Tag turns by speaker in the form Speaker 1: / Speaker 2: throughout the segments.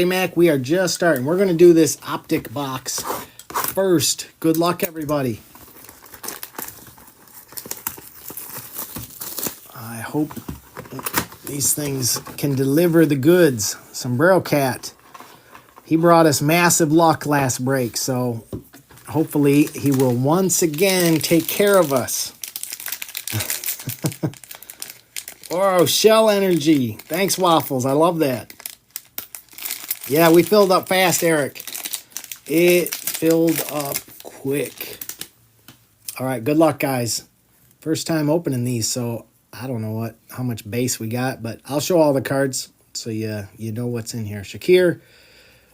Speaker 1: Hey, Mac, we are just starting. We're going to do this optic box first. Good luck, everybody. I hope these things can deliver the goods. Sombrero Cat. He brought us massive luck last break, so hopefully he will once again take care of us. Oh, Shell Energy. Thanks, Waffles. I love that. Yeah, we filled up fast, Eric. It filled up quick. All right, good luck, guys. First time opening these, so I don't know how much base we got, but I'll show all the cards so you know what's in here. Shakir,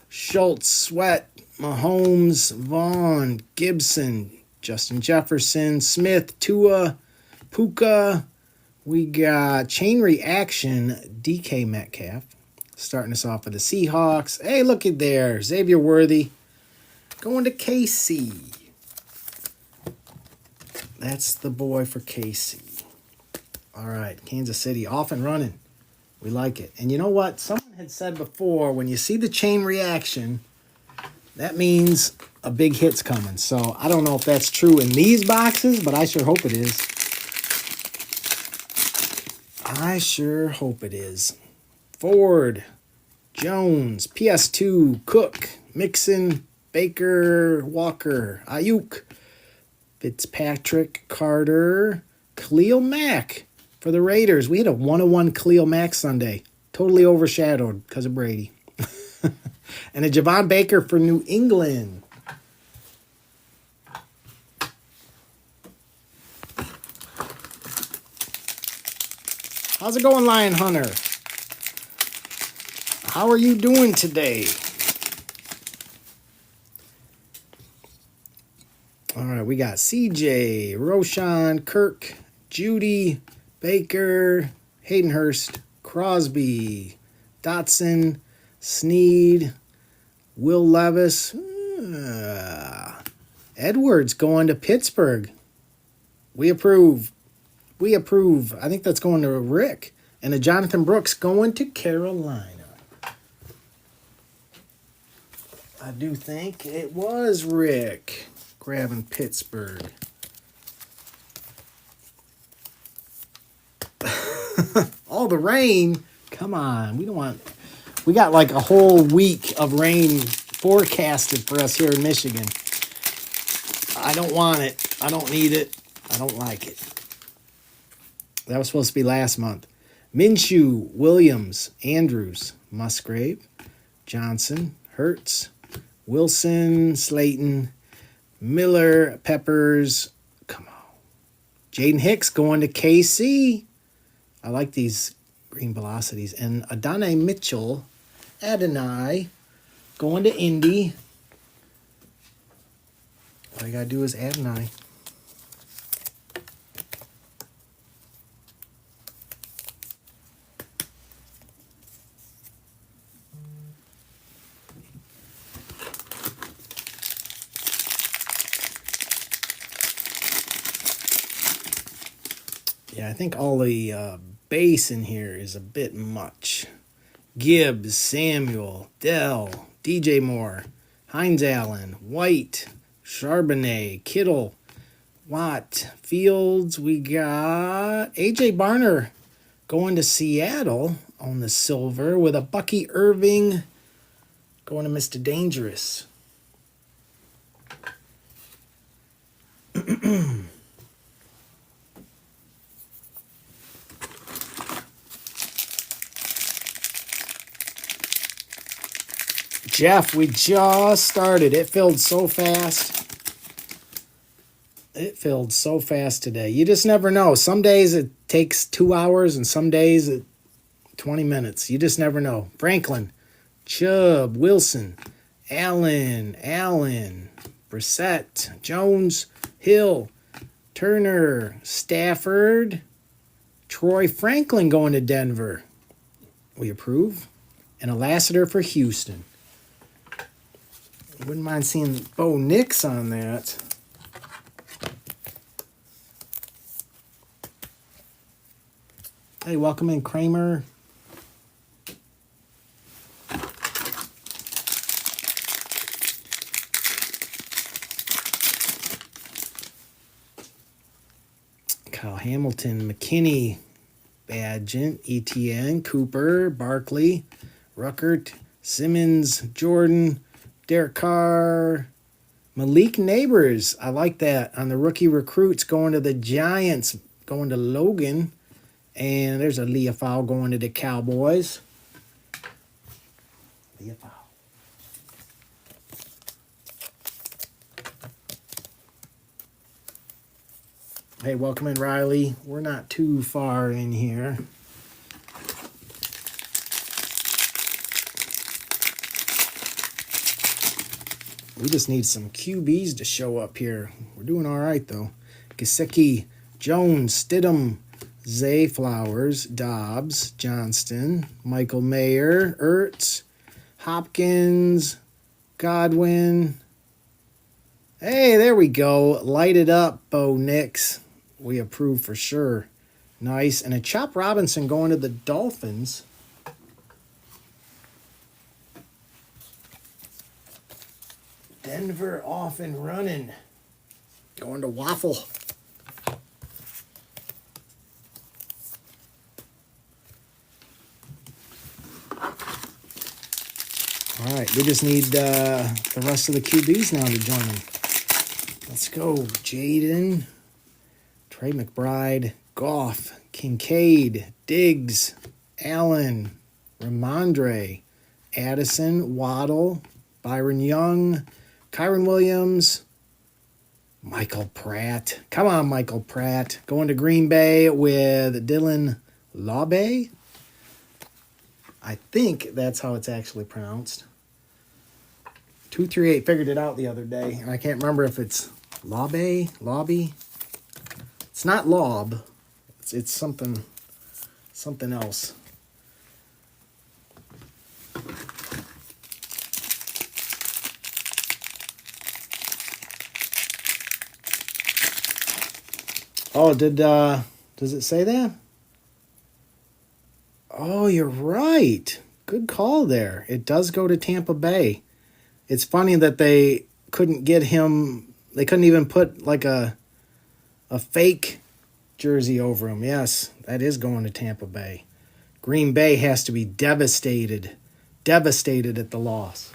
Speaker 1: Schultz, Sweat, Mahomes, Vaughn, Gibson, Justin Jefferson, Smith, Tua, Puka. We got Chain Reaction, DK Metcalf. Starting us off with the Seahawks. Hey, look at there. Xavier Worthy. Going to KC. That's the boy for KC. All right, Kansas City off and running. We like it. And you know what? Someone had said before, when you see the chain reaction, that means a big hit's coming. So I don't know if that's true in these boxes, but I sure hope it is. I sure hope it is. Ford, Jones, PS2, Cook, Mixon, Baker, Walker, Ayuk, Fitzpatrick, Carter, Khalil Mack for the Raiders. We had a 101 Khalil Mack Sunday. Totally overshadowed because of Brady. And a Javon Baker for New England. How's it going, Lion Hunter? How are you doing today? All right, we got CJ, Roshan, Kirk, Judy, Baker, Hayden Hurst, Crosby, Dotson, Sneed, Will Levis, Edwards going to Pittsburgh. We approve. We approve. I think that's going to Rick. And a Jonathan Brooks going to Carolina. I do think it was Rick grabbing Pittsburgh. All the rain. Come on. We got like a whole week of rain forecasted for us here in Michigan. I don't want it. I don't need it. I don't like it. That was supposed to be last month. Minshew, Williams, Andrews, Musgrave, Johnson, Hurts, Wilson, Slayton, Miller, Peppers. Come on. Jaden Hicks going to KC. I like these green velocities. And Adonai Mitchell, Adonai, going to Indy. All you got to do is Adonai. Yeah, I think all the base in here is a bit much. Gibbs, Samuel, Dell, DJ Moore, Hines Allen, White, Charbonnet, Kittle, Watt, Fields. We got AJ Barner going to Seattle on the silver with a Bucky Irving going to Mr. Dangerous. Jeff, we just started. It filled so fast. It filled so fast today. You just never know. Some days it takes 2 hours and some days 20 minutes. You just never know. Franklin, Chubb, Wilson, Allen, Brissett, Jones, Hill, Turner, Stafford, Troy Franklin going to Denver. We approve. And a Lassiter for Houston. Wouldn't mind seeing Bo Nix on that. Hey, welcome in, Kramer. Kyle Hamilton, McKinney, Badgett, ETN, Cooper, Barkley, Ruckert, Simmons, Jordan, Derek Carr, Malik Neighbors. I like that. On the rookie recruits going to the Giants, going to Logan. And there's a Leafau going to the Cowboys. Leafau. Hey, welcome in, Riley. We're not too far in here. We just need some QBs to show up here. We're doing all right, though. Gesicki, Jones, Stidham, Zay Flowers, Dobbs, Johnston, Michael Mayer, Ertz, Hopkins, Godwin. Hey, there we go. Light it up, Bo Nix. We approve for sure. Nice. And a Chop Robinson going to the Dolphins. Denver off and running. Going to Waffle. All right, we just need the rest of the QBs now to join them. Let's go. Jaden, Trey McBride, Goff, Kincaid, Diggs, Allen, Ramondre, Addison, Waddle, Byron Young, Kyron Williams, Michael Pratt. Come on, Michael Pratt. Going to Green Bay with Dylan Laube. I think that's how it's actually pronounced. 238 figured it out the other day, and I can't remember if it's Lobby. It's not Lob. It's something else. Oh, does it say that? Oh, you're right. Good call there. It does go to Tampa Bay. It's funny that they couldn't get him. They couldn't even put like a fake jersey over him. Yes, that is going to Tampa Bay. Green Bay has to be devastated at the loss.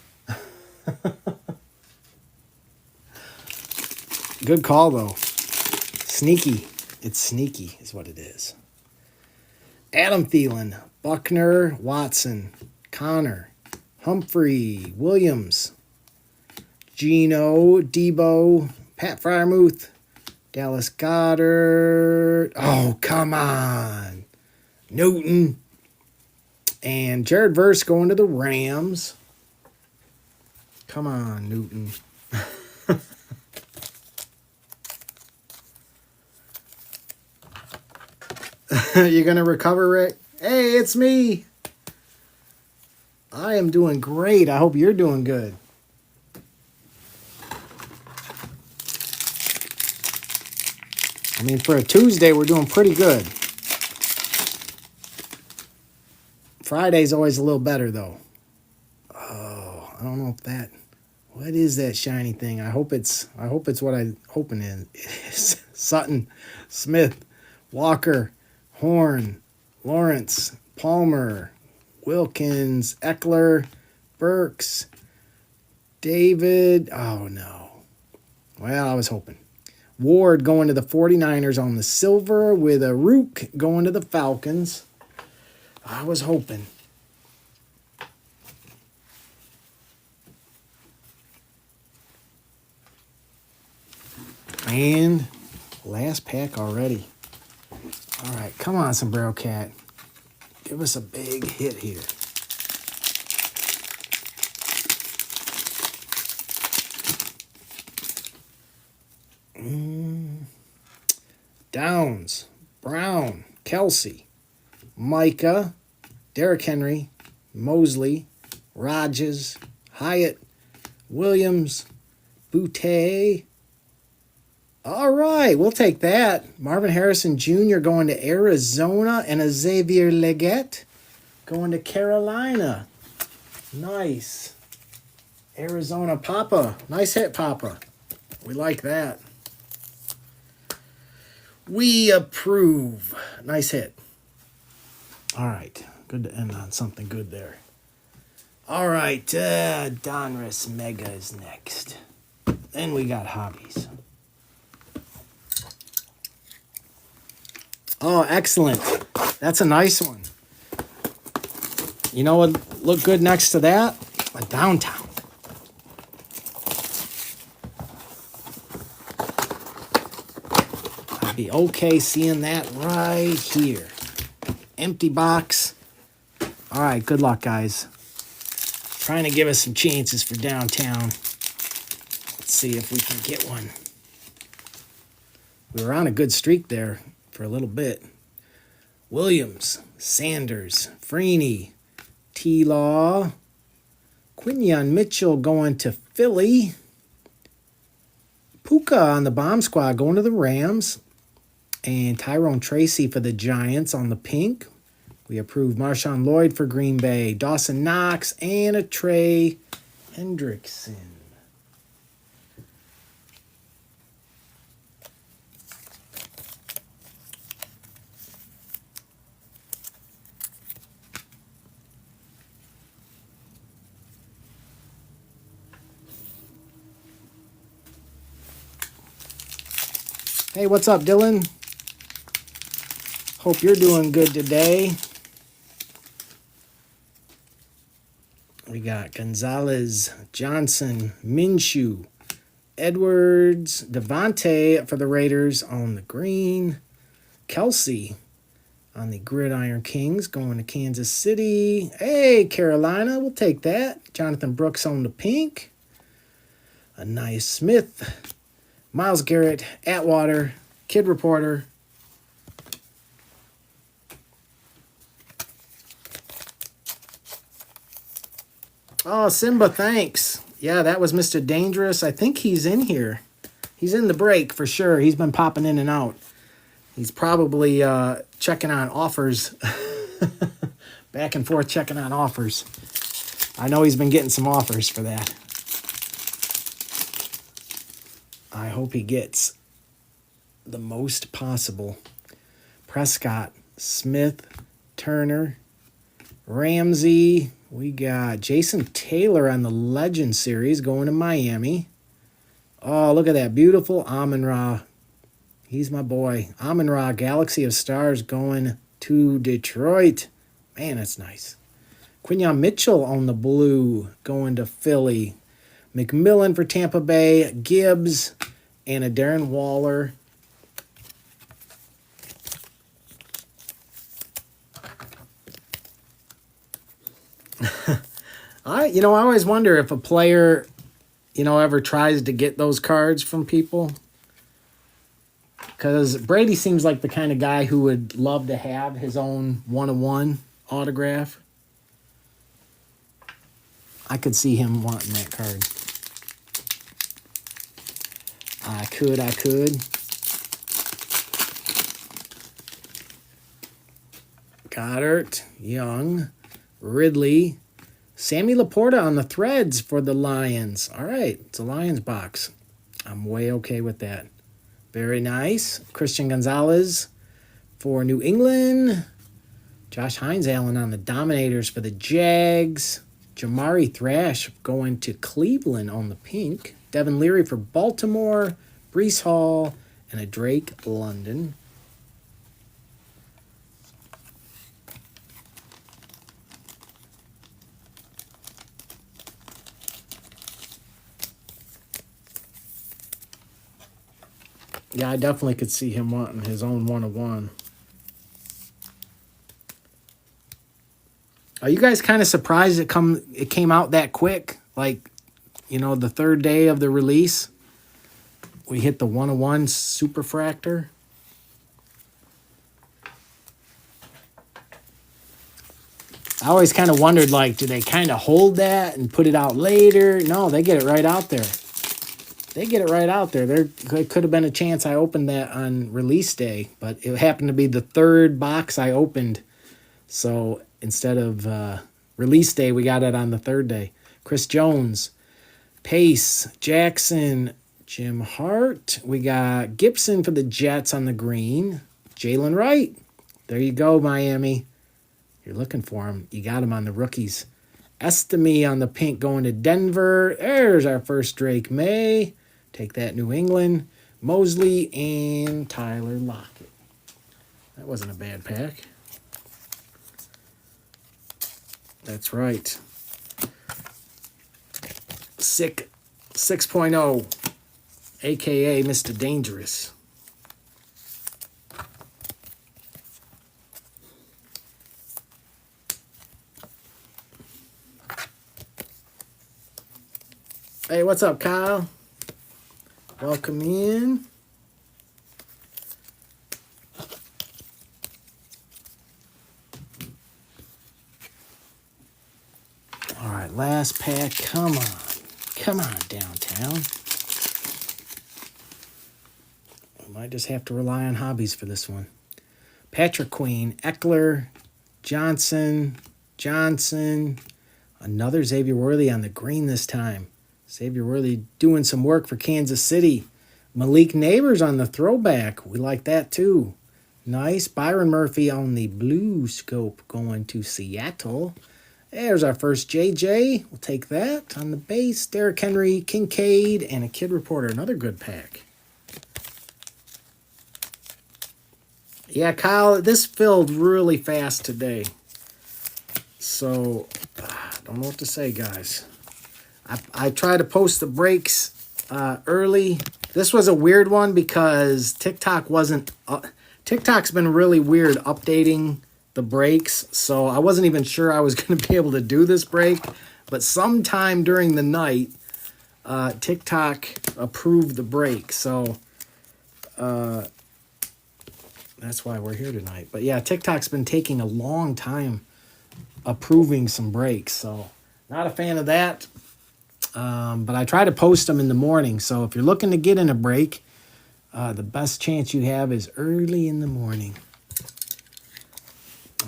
Speaker 1: Good call, though. Sneaky. It's sneaky is what it is. Adam Thielen, Buckner, Watson, Connor, Humphrey, Williams, Gino, Debo, Pat Freiermuth, Dallas Goddard. Oh, come on. Newton. And Jared Verse going to the Rams. Come on, Newton. You going to recover, Rick? Hey, it's me. I am doing great. I hope you're doing good. I mean, for a Tuesday, we're doing pretty good. Friday's always a little better, though. Oh, I don't know if that... What is that shiny thing? I hope it's what I'm hoping it is. Sutton, Smith, Walker, Horn, Lawrence, Palmer, Wilkins, Eckler, Burks, David. Oh, no. Well, I was hoping. Ward going to the 49ers on the silver with a Rook going to the Falcons. I was hoping. And last pack already. All right, come on, Sombrero Cat. Give us a big hit here. Downs, Brown, Kelsey, Micah, Derrick Henry, Mosley, Rodgers, Hyatt, Williams, Boutte. All right, we'll take that. Marvin Harrison Jr. going to Arizona and a Xavier Legette going to Carolina. Nice. Arizona Papa. Nice hit, Papa. We like that. We approve. Nice hit. All right. Good to end on something good there. All right. Donruss Mega is next. Then we got hobbies. Oh, excellent. That's a nice one. You know what look good next to that? A Downtown. I'd be okay seeing that right here. Empty box. All right, good luck, guys. Trying to give us some chances for Downtown. Let's see if we can get one. We were on a good streak there for a little bit. Williams, Sanders, Freeney, T-Law, Quinyon Mitchell going to Philly. Puka on the bomb squad going to the Rams. And Tyrone Tracy for the Giants on the pink. We approve Marshawn Lloyd for Green Bay. Dawson Knox and a Trey Hendrickson. Hey, what's up, Dylan? Hope you're doing good today. We got Gonzalez, Johnson, Minshew, Edwards, Devontae for the Raiders on the green. Kelsey on the Gridiron Kings going to Kansas City. Hey, Carolina, we'll take that. Jonathan Brooks on the pink. Anais Smith. Myles Garrett, Atwater, Kid Reporter. Oh, Simba, thanks. Yeah, that was Mr. Dangerous. I think he's in here. He's in the break for sure. He's been popping in and out. He's probably checking on offers. Back and forth checking on offers. I know he's been getting some offers for that. I hope he gets the most possible. Prescott, Smith, Turner, Ramsey. We got Jason Taylor on the Legend Series going to Miami. Oh, look at that beautiful Amon-Ra. He's my boy. Amon-Ra, Galaxy of Stars going to Detroit. Man, that's nice. Quinyon Mitchell on the blue going to Philly. McMillan for Tampa Bay. Gibbs and a Darren Waller. I always wonder if a player, ever tries to get those cards from people. Because Brady seems like the kind of guy who would love to have his own one-on-one autograph. I could see him wanting that card. I could. Goddard, Young, Ridley, Sammy Laporta on the threads for the Lions. All right, it's a Lions box. I'm way okay with that. Very nice. Christian Gonzalez for New England. Josh Hines-Allen on the Dominators for the Jags. Jamari Thrash going to Cleveland on the pink. Devin Leary for Baltimore. Breece Hall and a Drake London. Yeah, I definitely could see him wanting his own one-on-one. Are you guys kind of surprised it came out that quick? Like, the third day of the release, we hit the one-on-one Superfractor. I always kind of wondered, do they kind of hold that and put it out later? No, they get it right out there. There could have been a chance I opened that on release day, but it happened to be the third box I opened. So instead of release day, we got it on the third day. Chris Jones, Pace, Jackson, Jim Hart. We got Gibson for the Jets on the green. Jalen Wright. There you go, Miami. You're looking for him. You got him on the rookies. Estime on the pink going to Denver. There's our first Drake May. Take that, New England. Mosley and Tyler Lockett. That wasn't a bad pack. That's right. Sick 6.0, a.k.a. Mr. Dangerous. Hey, what's up, Kyle? Welcome in. All right, last pack. Come on. Come on, downtown. I might just have to rely on hobbies for this one. Patrick Queen, Eckler, Johnson, another Xavier Worthy on the green this time. Xavier Worthy doing some work for Kansas City. Malik Neighbors on the throwback. We like that too. Nice. Byron Murphy on the blue scope going to Seattle. There's our first JJ. We'll take that. On the base, Derrick Henry, Kincaid, and a Kid Reporter. Another good pack. Yeah, Kyle, this filled really fast today. So, don't know what to say, guys. I try to post the breaks early. This was a weird one because TikTok wasn't... TikTok's been really weird updating the breaks, so I wasn't even sure I was going to be able to do this break. But sometime during the night, TikTok approved the break. So that's why we're here tonight. But yeah, TikTok's been taking a long time approving some breaks. So not a fan of that. But I try to post them in the morning. So if you're looking to get in a break, the best chance you have is early in the morning.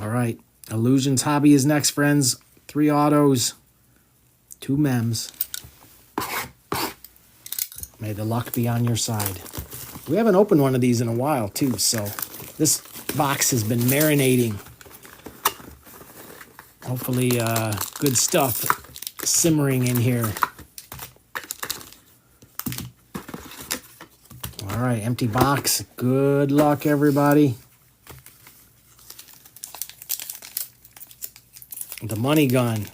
Speaker 1: All right. Illusions Hobby is next, friends. 3 autos, 2 mems. May the luck be on your side. We haven't opened one of these in a while, too, so this box has been marinating. Hopefully, good stuff simmering in here. All right, empty box. Good luck, everybody. The money gun.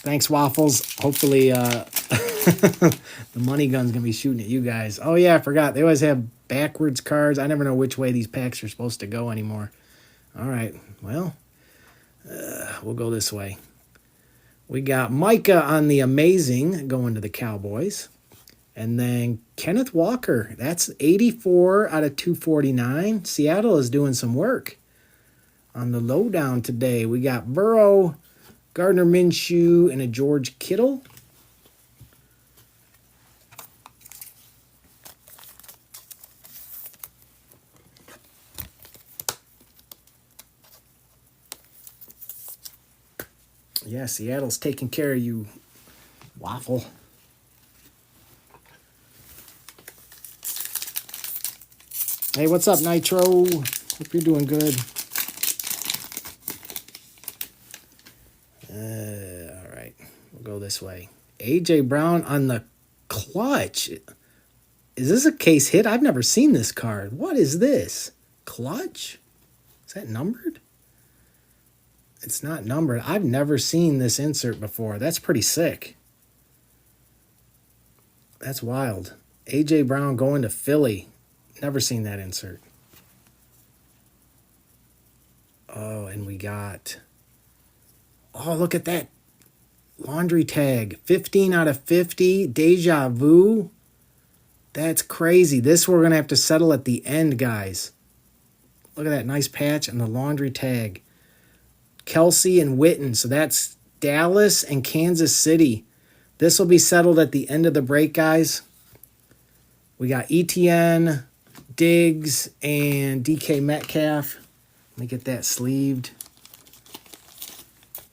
Speaker 1: Thanks, Waffles. Hopefully, the money gun's going to be shooting at you guys. Oh, yeah, I forgot. They always have backwards cards. I never know which way these packs are supposed to go anymore. All right, well, we'll go this way. We got Micah on the Amazing going to the Cowboys. And then Kenneth Walker. That's 84 out of 249. Seattle is doing some work. On the lowdown today, we got Burrow, Gardner Minshew, and a George Kittle. Yeah, Seattle's taking care of you, Waffle. Hey, what's up, Nitro? Hope you're doing good. All right, we'll go this way. A.J. Brown on the clutch. Is this a case hit? I've never seen this card. What is this? Clutch? Is that numbered? It's not numbered. I've never seen this insert before. That's pretty sick. That's wild. A.J. Brown going to Philly. Never seen that insert. Oh, and we got... Oh, look at that. Laundry tag. 15 out of 50. Deja vu. That's crazy. This we're going to have to settle at the end, guys. Look at that nice patch and the laundry tag. Kelsey and Witten. So that's Dallas and Kansas City. This will be settled at the end of the break, guys. We got ETN, Diggs, and DK Metcalf. Let me get that sleeved.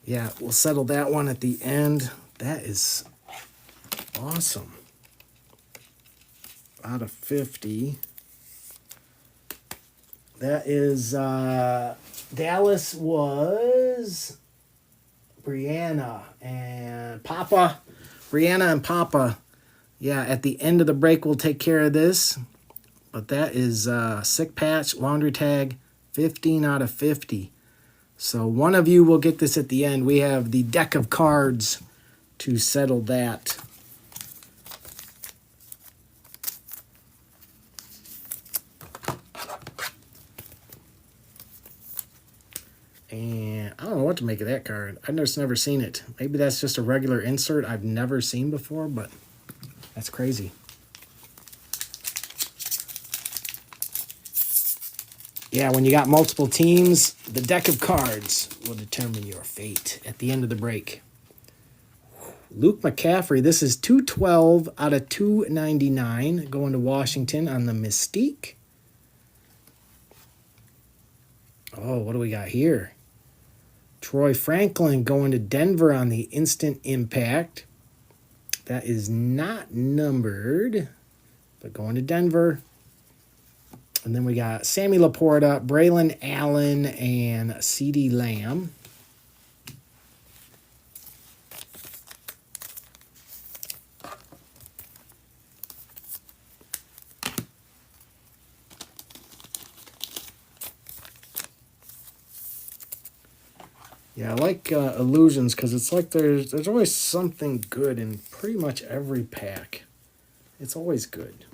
Speaker 1: Yeah, we'll settle that one at the end. That is awesome. out of 50. That is, Dallas was Brianna and Papa. Brianna and Papa. Yeah, at the end of the break, we'll take care of this. But that is Sick Patch, Laundry Tag, 15 out of 50. So one of you will get this at the end. We have the deck of cards to settle that. And I don't know what to make of that card. I've just never seen it. Maybe that's just a regular insert I've never seen before, but that's crazy. Yeah, when you got multiple teams, the deck of cards will determine your fate at the end of the break. Luke McCaffrey, this is 212 out of 299, going to Washington on the Mystique. Oh, what do we got here? Troy Franklin going to Denver on the Instant Impact. That is not numbered, but going to Denver. And then we got Sammy Laporta, Braylon Allen, and CeeDee Lamb. Yeah, I like Illusions because it's like there's always something good in pretty much every pack. It's always good.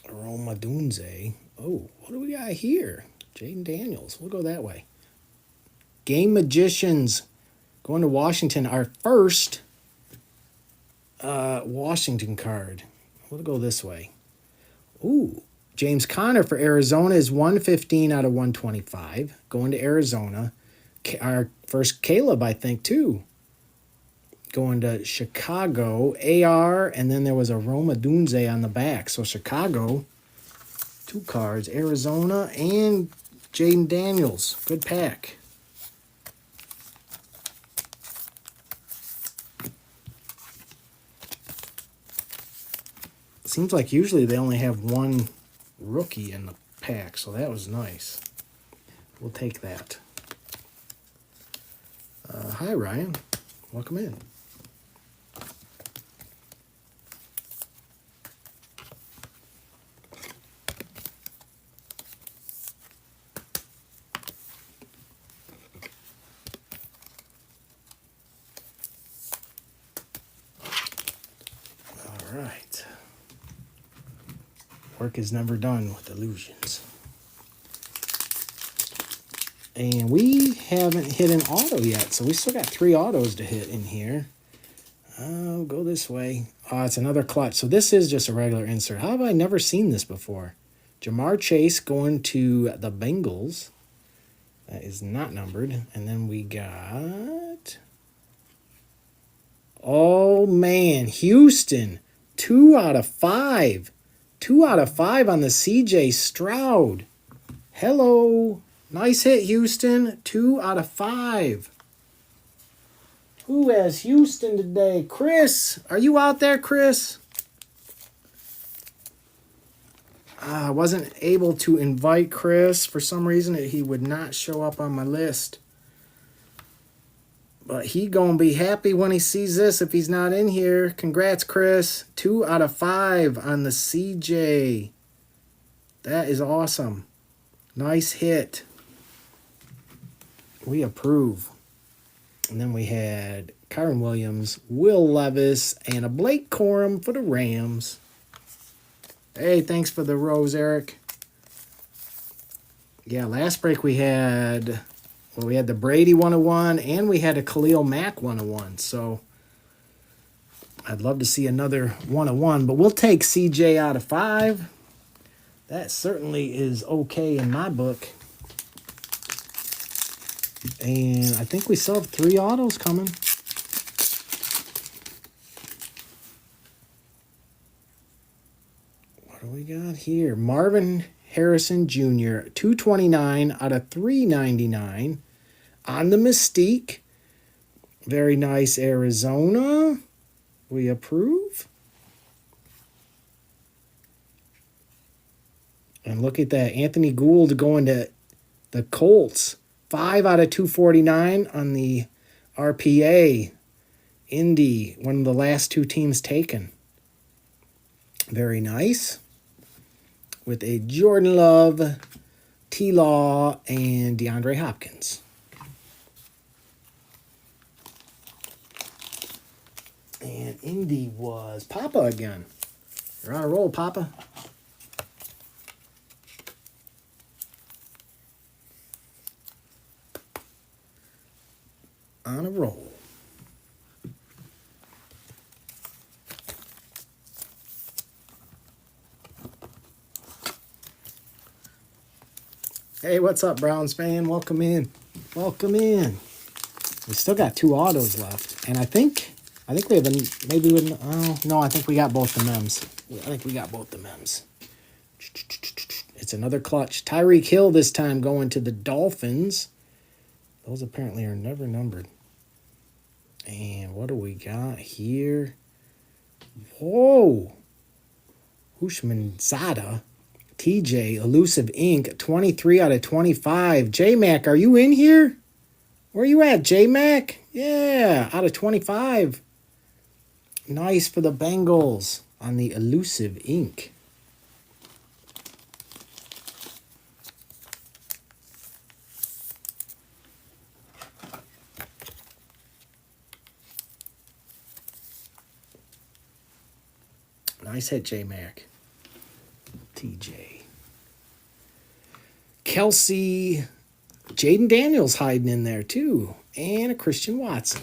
Speaker 1: Roma Dunze. Oh, what do we got here? Jaden Daniels. We'll go that way. Game Magicians going to Washington. Our first Washington card. We'll go this way. Ooh, James Conner for Arizona is 115 out of 125. Going to Arizona. Our first Caleb, I think, too. Going to Chicago. AR, and then there was a Roma Dunze on the back. So Chicago, 2 cards. Arizona and Jaden Daniels. Good pack. Seems like usually they only have one rookie in the pack, so that was nice. We'll take that. Hi, Ryan. Welcome in. All right. Work is never done with illusions. And we haven't hit an auto yet, so we still got 3 autos to hit in here. I'll go this way. Oh, it's another clutch. So this is just a regular insert. How have I never seen this before? Jamar Chase going to the Bengals. That is not numbered. And then we got... Oh, man. Houston. 2 out of 5. 2 out of 5 on the CJ Stroud. Hello. Nice hit, Houston. 2 out of 5. Who has Houston today? Chris. Are you out there, Chris? I wasn't able to invite Chris. For some reason, he would not show up on my list. But he gonna be happy when he sees this if he's not in here. Congrats, Chris. 2 out of 5 on the CJ. That is awesome. Nice hit. We approve. And then we had Kyron Williams, Will Levis, and a Blake Corum for the Rams. Hey, thanks for the rose, Eric. Yeah, last break we had... Well, we had the Brady 101, and we had a Khalil Mack 101. So I'd love to see another 101, but we'll take CJ out of 5. That certainly is okay in my book. And I think we still have 3 autos coming. What do we got here? Marvin Harrison Jr., 229 out of 399 on the Mystique. Very nice, Arizona. We approve. And look at that. Anthony Gould going to the Colts. 5 out of 249 on the RPA. Indy, one of the last two teams taken. Very nice. With a Jordan Love, T-Law, and DeAndre Hopkins. And Indy was Papa again. You're on a roll, Papa. On a roll. Hey, what's up, Browns fan? Welcome in. Welcome in. We still got 2 autos left, and I think we have I think we got both the mems. It's another clutch. Tyreek Hill this time going to the Dolphins. Those apparently are never numbered. And what do we got here? Whoa. Hushman Zada. TJ, Elusive Ink, 23 out of 25. J-Mac, are you in here? Where you at, J-Mac? Yeah, out of 25. Nice for the Bengals on the Elusive Ink. Nice hit, J-Mac. TJ. Kelsey. Jaden Daniels hiding in there, too. And a Christian Watson.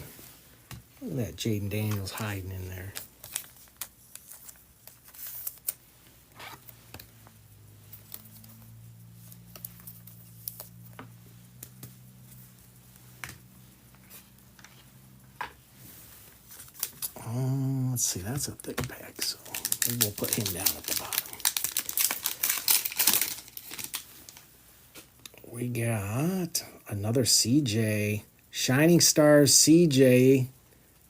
Speaker 1: Look at that Jaden Daniels hiding in there. Let's see, that's a thick pack, so we'll put him down at the bottom. We got another CJ. Shining Stars CJ.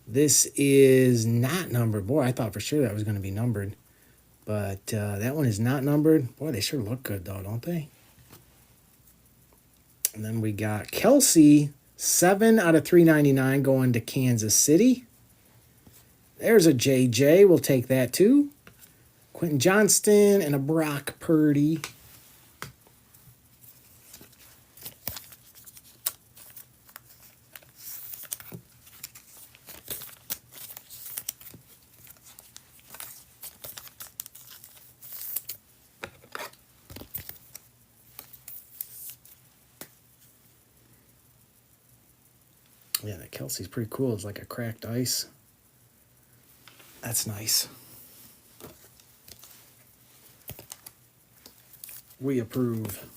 Speaker 1: This is not numbered. Boy, I thought for sure that was going to be numbered. But that one is not numbered. Boy, they sure look good, though, don't they? And then we got Kelsey. 7 out of 399 going to Kansas City. There's a JJ. We'll take that, too. Quentin Johnston and a Brock Purdy. Yeah, that Kelsey's pretty cool. It's like a cracked ice. That's nice. We approve.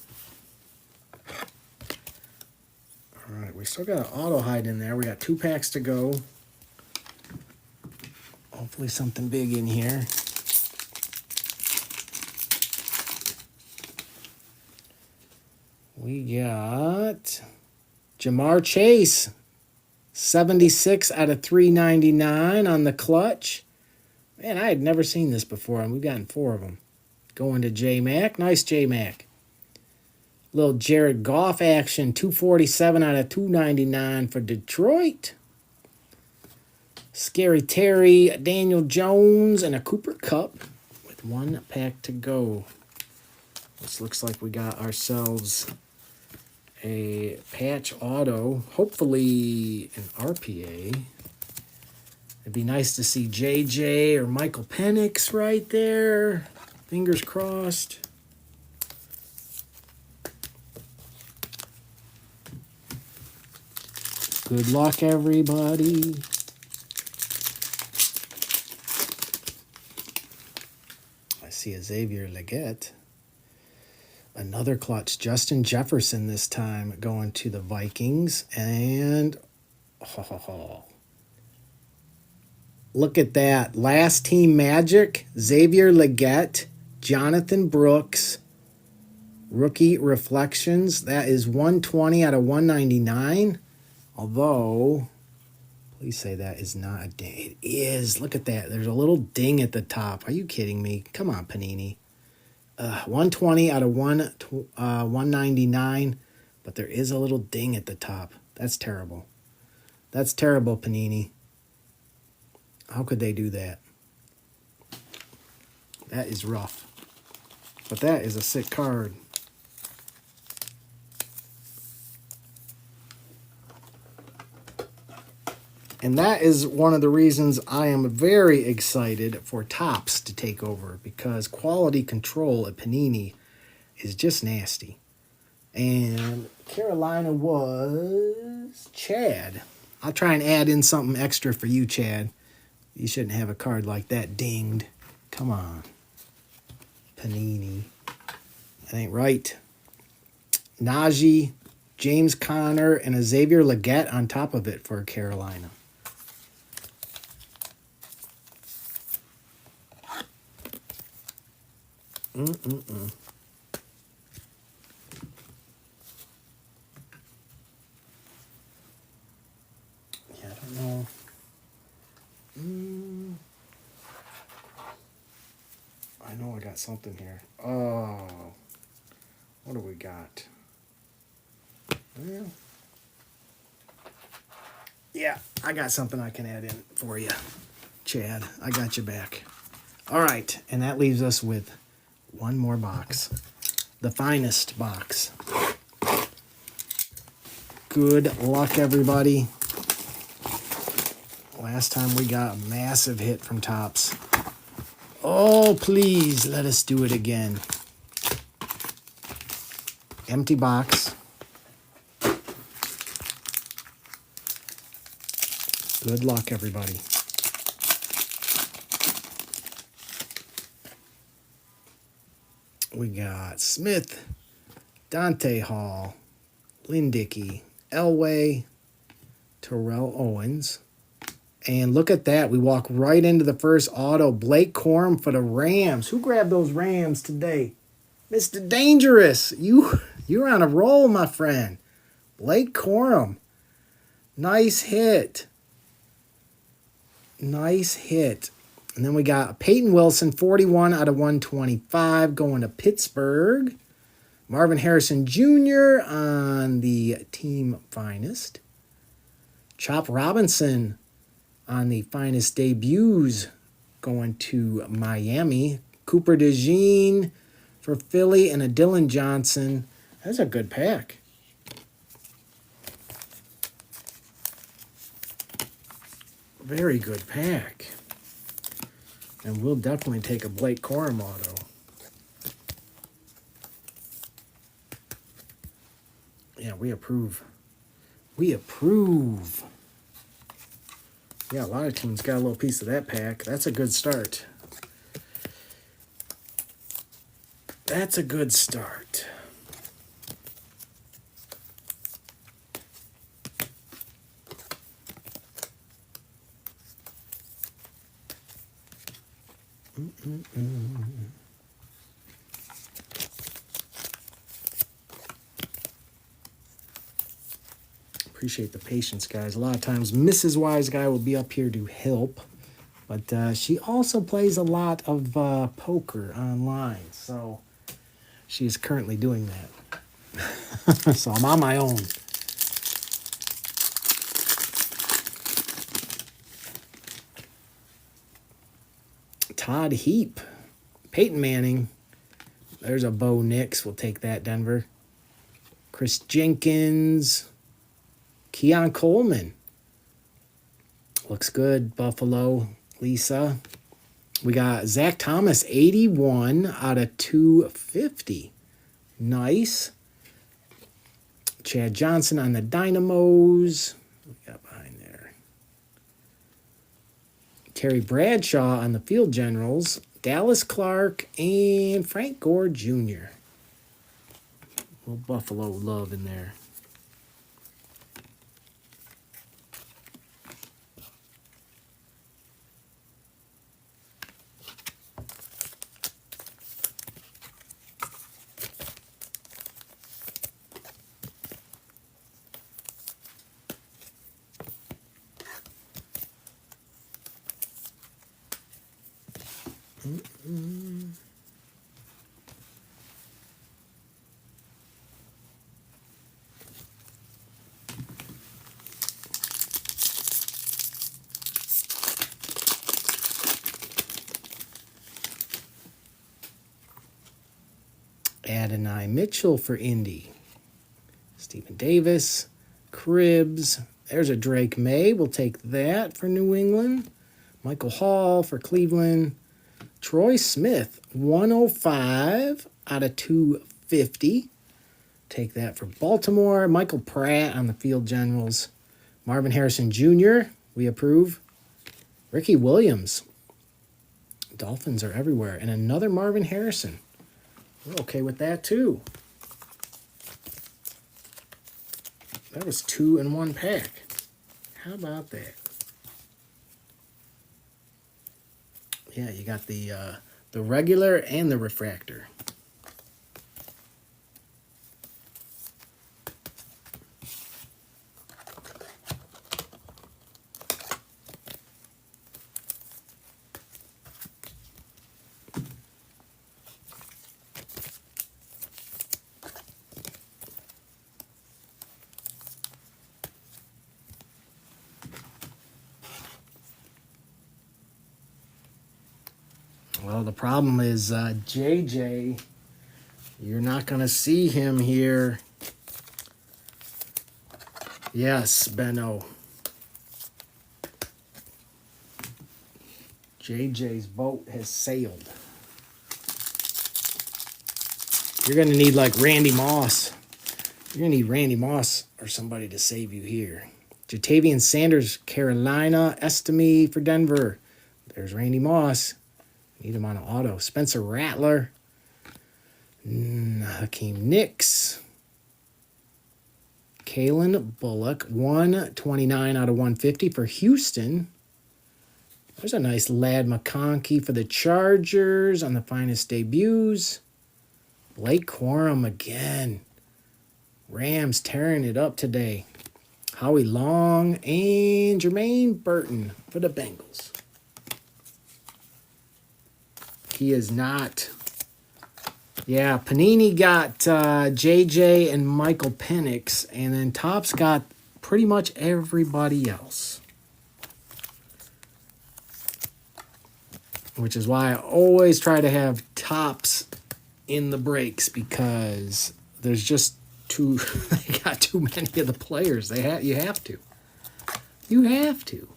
Speaker 1: All right, we still got an auto hide in there. We got 2 packs to go. Hopefully something big in here. We got Jamar Chase. 76 out of 399 on the clutch. Man, I had never seen this before, and we've gotten 4 of them. Going to J-Mac. Nice J-Mac. Little Jared Goff action. 247 out of 299 for Detroit. Scary Terry, Daniel Jones, and a Cooper Kupp with 1 pack to go. This looks like we got ourselves a patch auto, hopefully an RPA. It'd be nice to see JJ or Michael Penix right there. Fingers crossed. Good luck, everybody. I see a Xavier Legette. Another clutch. Justin Jefferson this time going to the Vikings. And look at that. Last team magic. Xavier Legette, Jonathan Brooks, Rookie Reflections. That is 120 out of 199. Although, please say that is not a ding. It is. Look at that. There's a little ding at the top. Are you kidding me? Come on, Panini. 120 out of 199. But there is a little ding at the top. That's terrible. That's terrible, Panini. How could they do that? That is rough. But that is a sick card. And that is one of the reasons I am very excited for Topps to take over, because quality control at Panini is just nasty. And Carolina was Chad. I'll try and add in something extra for you, Chad. You shouldn't have a card like that dinged. Come on. Panini. That ain't right. Najee, James Conner, and a Xavier Legette on top of it for Carolina. Yeah, I don't know. I know I got something here. Oh, what do we got? Well, yeah, I got something I can add in for you, Chad. I got you back. All right, and that leaves us with one more box. The finest box. Good luck, everybody. Last time we got a massive hit from Topps. Oh, please, let us do it again. Empty box. Good luck, everybody. We got Smith, Dante Hall, Lynn Dickey, Elway, Terrell Owens. And look at that. We walk right into the first auto. Blake Corum for the Rams. Who grabbed those Rams today? Mr. Dangerous. You're on a roll, my friend. Blake Corum. Nice hit. Nice hit. And then we got Peyton Wilson, 41 out of 125, going to Pittsburgh. Marvin Harrison Jr. on the team finest. Chop Robinson on the finest debuts, going to Miami. Cooper DeJean for Philly, and a Dylan Johnson. That's a good pack. Very good pack. And we'll definitely take a Blake Corum auto. Yeah, we approve. We approve. Yeah, a lot of teams got a little piece of that pack. That's a good start. That's a good start. Appreciate the patience, guys. A lot of times Mrs. Wise Guy will be up here to help, but she also plays a lot of poker online, so she is currently doing that. So I'm on my own. Todd Heap, Peyton Manning. There's a Bo Nix. We'll take that, Denver. Chris Jenkins. Keon Coleman. Looks good. Buffalo. Lisa. We got Zach Thomas, 81 out of 250. Nice. Chad Johnson on the Dynamos. What we got behind there? Terry Bradshaw on the Field Generals. Dallas Clark and Frank Gore Jr. Little Buffalo love in there. Adonai Mitchell for Indy. Stephen Davis. Cribbs. There's a Drake May. We'll take that for New England. Michael Hall for Cleveland. Troy Smith, 105 out of 250. Take that for Baltimore. Michael Pratt on the Field Generals. Marvin Harrison Jr., we approve. Ricky Williams. Dolphins are everywhere. And another Marvin Harrison. We're okay with that, too. That was 2 in 1 pack. How about that? Yeah, you got the regular and the refractor. Well, the problem is JJ, you're not going to see him here. Yes, Benno. JJ's boat has sailed. You're going to need like Randy Moss. You're going to need Randy Moss or somebody to save you here. Jatavian Sanders, Carolina. Estime for Denver. There's Randy Moss. Need him on an auto. Spencer Rattler. Hakeem Nicks. Kalen Bullock. 129 out of 150 for Houston. There's a nice Ladd McConkey for the Chargers on the finest debuts. Blake Corum again. Rams tearing it up today. Howie Long and Jermaine Burton for the Bengals. He is not. Yeah, Panini got JJ and Michael Penix, and then Topps got pretty much everybody else. Which is why I always try to have Topps in the breaks, because there's just they got too many of the players. You have to. You have to.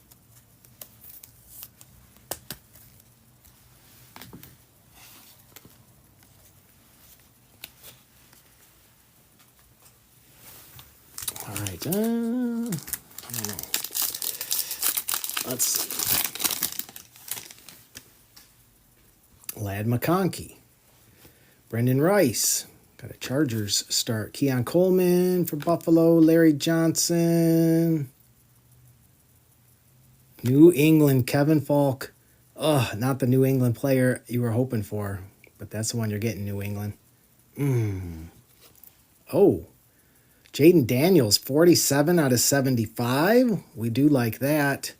Speaker 1: All right. Let's see. Ladd McConkey. Brendan Rice. Got a Chargers start. Keon Coleman for Buffalo. Larry Johnson. New England, Kevin Falk. Ugh, not the New England player you were hoping for, but that's the one you're getting, New England. Oh. Jaden Daniels, 47 out of 75. We do like that.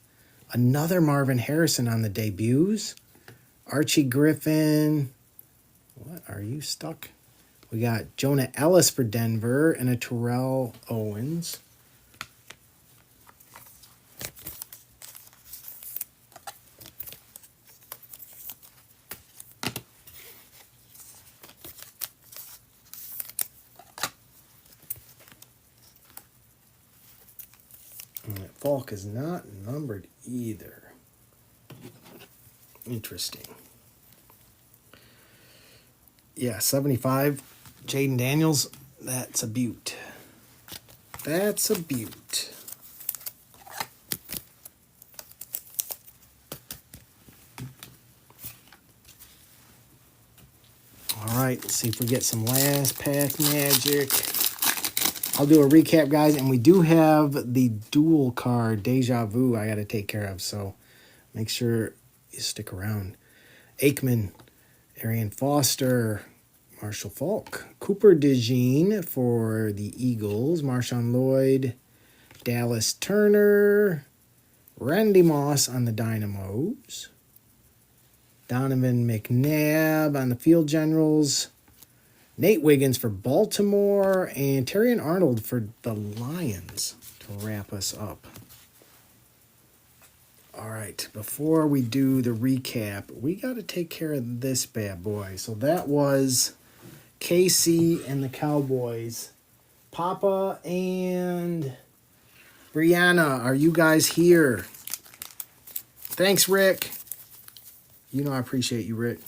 Speaker 1: Another Marvin Harrison on the debuts. Archie Griffin. What, are you stuck? We got Jonah Ellis for Denver and a Terrell Owens. Falk is not numbered either. Interesting. Yeah, 75. Jaden Daniels. That's a beaut. That's a beaut. All right, let's see if we get some last pack magic. I'll do a recap, guys, and we do have the dual card Deja Vu I got to take care of, so make sure you stick around. Aikman, Arian Foster, Marshall Falk, Cooper DeJean for the Eagles, Marshawn Lloyd, Dallas Turner, Randy Moss on the Dynamos, Donovan McNabb on the Field Generals. Nate Wiggins for Baltimore. And Terrion Arnold for the Lions to wrap us up. All right, before we do the recap, we got to take care of this bad boy. So that was KC and the Cowboys. Papa and Brianna, are you guys here? Thanks, Rick. You know I appreciate you, Rick.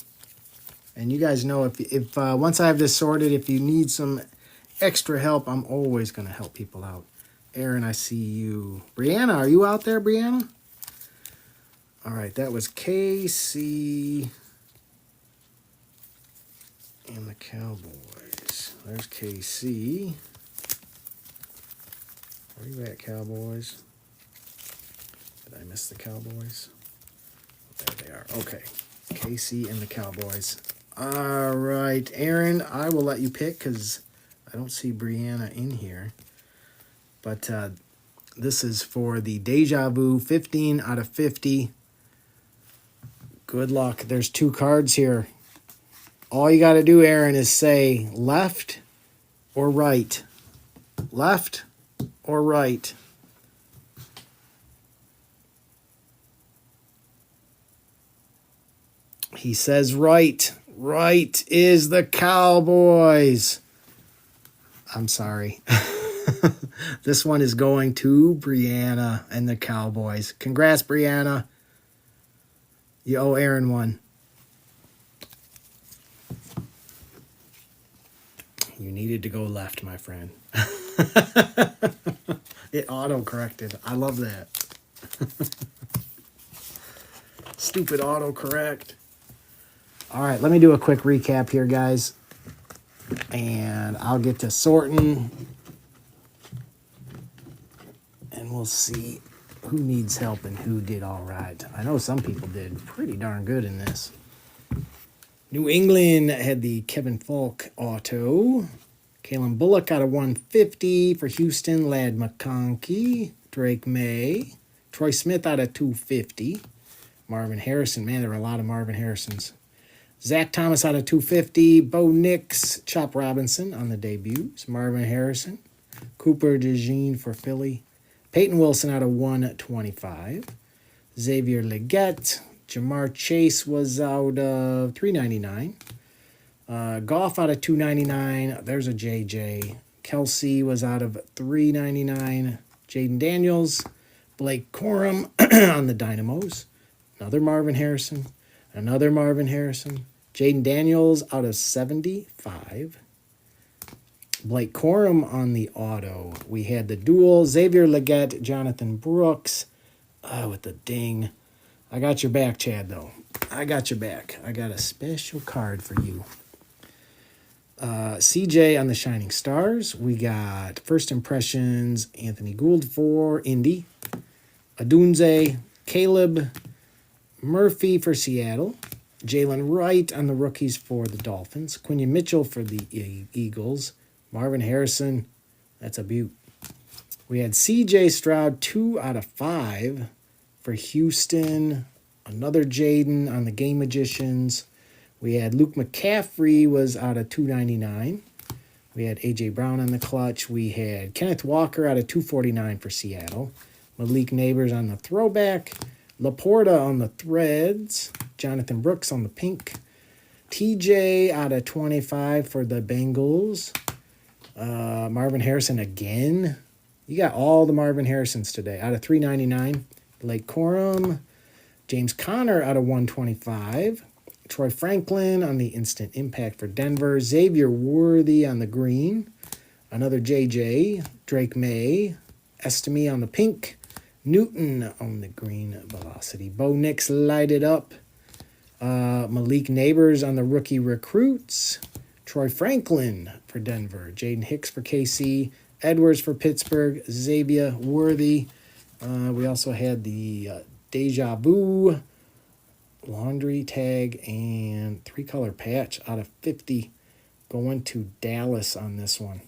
Speaker 1: And you guys know if once I have this sorted, if you need some extra help, I'm always going to help people out. Aaron, I see you. Brianna, are you out there, Brianna? All right, that was KC and the Cowboys. There's KC. Where you at, Cowboys? Did I miss the Cowboys? There they are. Okay. KC and the Cowboys. All right, Aaron, I will let you pick because I don't see Brianna in here. But this is for the Deja Vu 15 out of 50. Good luck. There's 2 cards here. All you got to do, Aaron, is say left or right. Left or right. He says right. Right is the Cowboys. I'm sorry. This one is going to Brianna and the Cowboys. Congrats, Brianna. You owe Aaron one. You needed to go left, my friend. It auto-corrected. I love that. Stupid autocorrect. All right, let me do a quick recap here, guys. And I'll get to sorting. And we'll see who needs help and who did all right. I know some people did pretty darn good in this. New England had the Kevin Falk auto. Kalen Bullock out of 150 for Houston. Ladd McConkey. Drake May. Troy Smith out of 250. Marvin Harrison. Man, there were a lot of Marvin Harrisons. Zach Thomas out of 250. Bo Nix. Chop Robinson on the debuts. Marvin Harrison. Cooper DeJean for Philly. Peyton Wilson out of 125. Xavier Legette. Jamar Chase was out of 399. Goff out of 299. There's a JJ. Kelsey was out of 399. Jaden Daniels. Blake Corum on the Dynamos. Another Marvin Harrison. Another Marvin Harrison. Jaden Daniels out of 75. Blake Corum on the auto. We had the duel. Xavier Legette, Jonathan Brooks. With the ding. I got your back, Chad, though. I got your back. I got a special card for you. CJ on the Shining Stars. We got First Impressions, Anthony Gould for Indy. Adunze, Caleb Murphy for Seattle. Jalen Wright on the rookies for the Dolphins. Quinion Mitchell for the Eagles. Marvin Harrison, that's a beaut. We had CJ Stroud, 2 out of 5 for Houston. Another Jaden on the Game Magicians. We had Luke McCaffrey was out of 299. We had A.J. Brown on the clutch. We had Kenneth Walker out of 249 for Seattle. Malik Neighbors on the throwback. Laporta on the threads. Jonathan Brooks on the pink. TJ out of 25 for the Bengals. Marvin Harrison again. You got all the Marvin Harrisons today. Out of 399. Blake Corum. James Conner out of 125. Troy Franklin on the instant impact for Denver. Xavier Worthy on the green. Another JJ. Drake May. Estime on the pink. Newton on the green velocity. Bo Nix lighted up. Malik Neighbors on the rookie recruits. Troy Franklin for Denver. Jaden Hicks for KC. Edwards for Pittsburgh. Xavier Worthy. We also had the Deja Vu laundry tag and 3-color patch out of 50 going to Dallas on this one.